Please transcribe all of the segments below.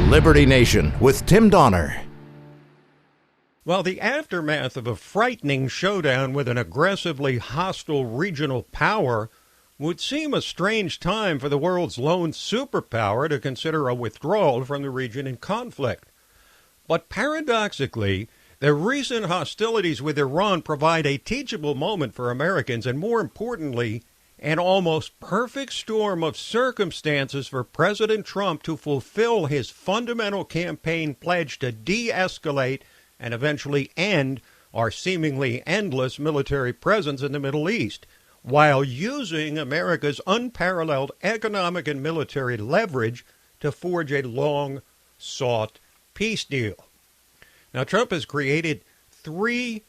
Liberty Nation with Tim Donner. Well, the aftermath of a frightening showdown with an aggressively hostile regional power would seem a strange time for the world's lone superpower to consider a withdrawal from the region in conflict. But paradoxically, the recent hostilities with Iran provide a teachable moment for Americans and, more importantly, an almost perfect storm of circumstances for President Trump to fulfill his fundamental campaign pledge to de-escalate and eventually end our seemingly endless military presence in the Middle East, while using America's unparalleled economic and military leverage to forge a long-sought peace deal. Now, Trump has created three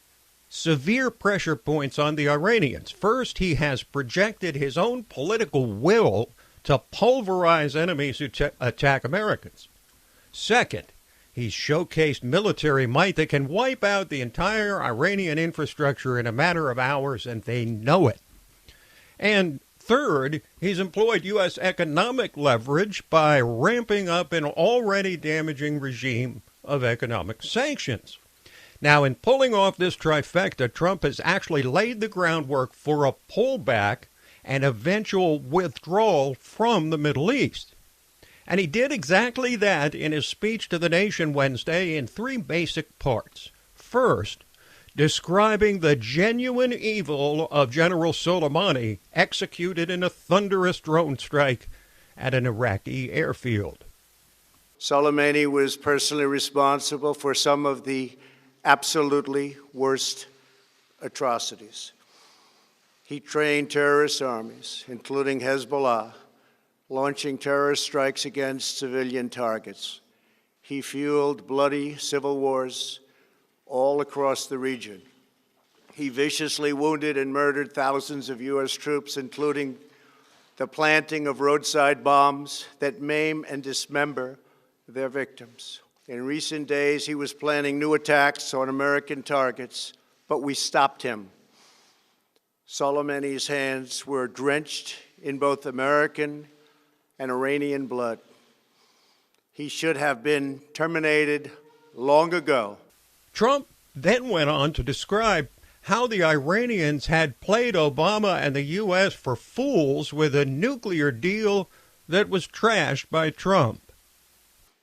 severe pressure points on the Iranians. First, he has projected his own political will to pulverize enemies who attack Americans. Second, he's showcased military might that can wipe out the entire Iranian infrastructure in a matter of hours, and they know it. And third, he's employed U.S. economic leverage by ramping up an already damaging regime of economic sanctions. Now, in pulling off this trifecta, Trump has actually laid the groundwork for a pullback and eventual withdrawal from the Middle East. And he did exactly that in his speech to the nation Wednesday in three basic parts. First, describing the genuine evil of General Soleimani executed in a thunderous drone strike at an Iraqi airfield. Soleimani was personally responsible for some of the absolutely worst atrocities. He trained terrorist armies, including Hezbollah, launching terrorist strikes against civilian targets. He fueled bloody civil wars all across the region. He viciously wounded and murdered thousands of U.S. troops, including the planting of roadside bombs that maim and dismember their victims. In recent days, he was planning new attacks on American targets, but we stopped him. Soleimani's hands were drenched in both American and Iranian blood. He should have been terminated long ago. Trump then went on to describe how the Iranians had played Obama and the U.S. for fools with a nuclear deal that was trashed by Trump.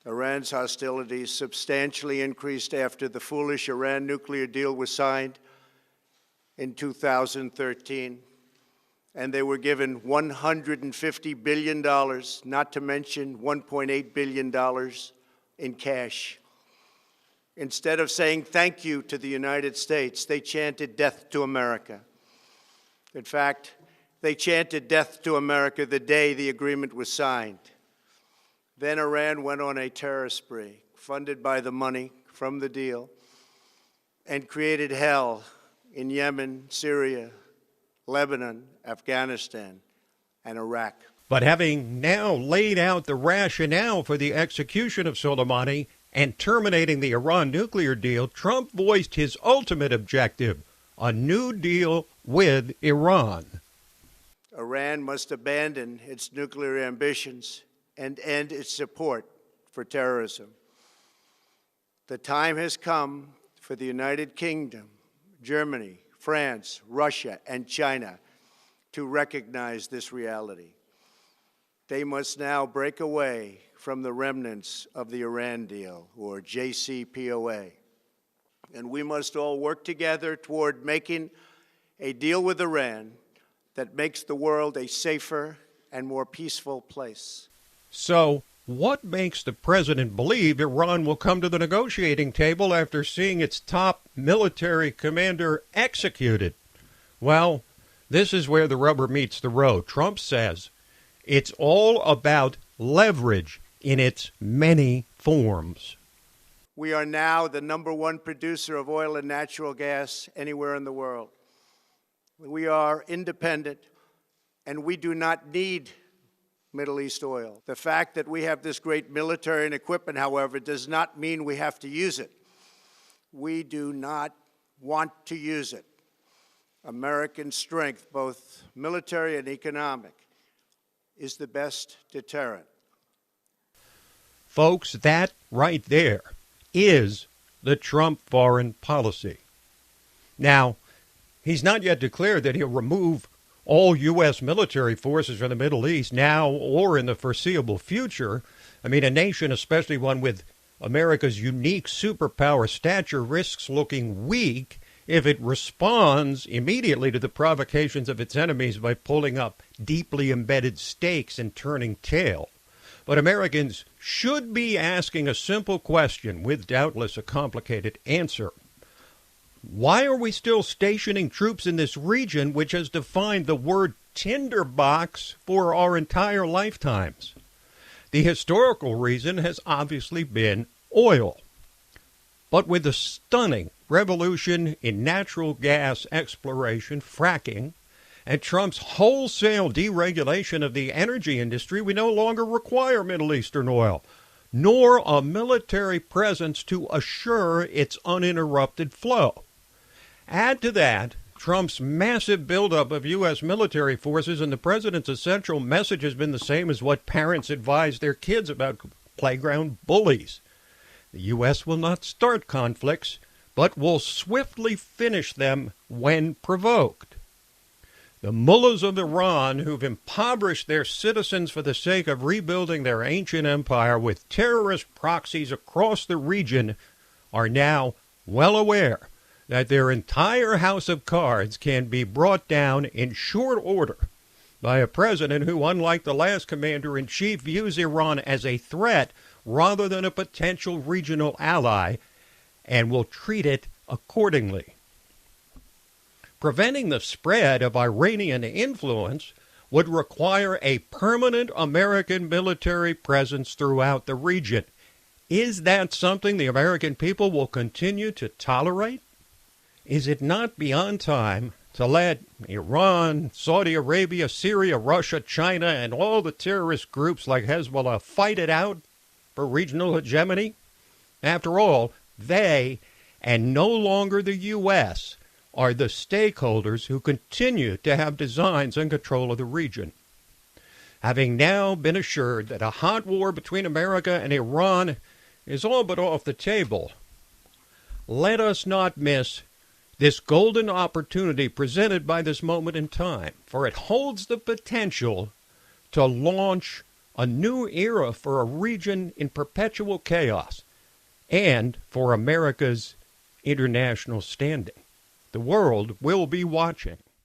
Iran's hostilities substantially increased after the foolish Iran nuclear deal was signed in 2013, and they were given $150 billion, not to mention $1.8 billion in cash. Instead of saying thank you to the United States, they chanted death to America. In fact, they chanted death to America the day the agreement was signed. Then Iran went on a terror spree, funded by the money from the deal, and created hell in Yemen, Syria, Lebanon, Afghanistan, and Iraq. But having now laid out the rationale for the execution of Soleimani and terminating the Iran nuclear deal, Trump voiced his ultimate objective, a new deal with Iran. Iran must abandon its nuclear ambitions and end its support for terrorism. The time has come for the United Kingdom, Germany, France, Russia, and China to recognize this reality. They must now break away from the remnants of the Iran deal, or JCPOA. And we must all work together toward making a deal with Iran that makes the world a safer and more peaceful place. So, what makes the president believe Iran will come to the negotiating table after seeing its top military commander executed? Well, this is where the rubber meets the road. Trump says it's all about leverage in its many forms. We are now the #1 producer of oil and natural gas anywhere in the world. We are independent, and we do not need Middle East oil. The fact that we have this great military and equipment, however, does not mean we have to use it. We do not want to use it. American strength, both military and economic, is the best deterrent. Folks, that right there is the Trump foreign policy. Now, he's not yet declared that he'll remove all U.S. military forces from the Middle East now or in the foreseeable future. I mean, a nation, especially one with America's unique superpower stature, risks looking weak if it responds immediately to the provocations of its enemies by pulling up deeply embedded stakes and turning tail. But Americans should be asking a simple question with doubtless a complicated answer. Why are we still stationing troops in this region which has defined the word tinderbox for our entire lifetimes? The historical reason has obviously been oil. But with the stunning revolution in natural gas exploration, fracking, and Trump's wholesale deregulation of the energy industry, we no longer require Middle Eastern oil, nor a military presence to assure its uninterrupted flow. Add to that Trump's massive buildup of U.S. military forces, and the president's essential message has been the same as what parents advise their kids about playground bullies. The U.S. will not start conflicts, but will swiftly finish them when provoked. The mullahs of Iran, who've impoverished their citizens for the sake of rebuilding their ancient empire with terrorist proxies across the region, are now well aware that their entire house of cards can be brought down in short order by a president who, unlike the last commander-in-chief, views Iran as a threat rather than a potential regional ally, and will treat it accordingly. Preventing the spread of Iranian influence would require a permanent American military presence throughout the region. Is that something the American people will continue to tolerate? Is it not beyond time to let Iran, Saudi Arabia, Syria, Russia, China, and all the terrorist groups like Hezbollah fight it out for regional hegemony? After all, they, and no longer the U.S., are the stakeholders who continue to have designs and control of the region. Having now been assured that a hot war between America and Iran is all but off the table, let us not miss this golden opportunity presented by this moment in time, for it holds the potential to launch a new era for a region in perpetual chaos and for America's international standing. The world will be watching.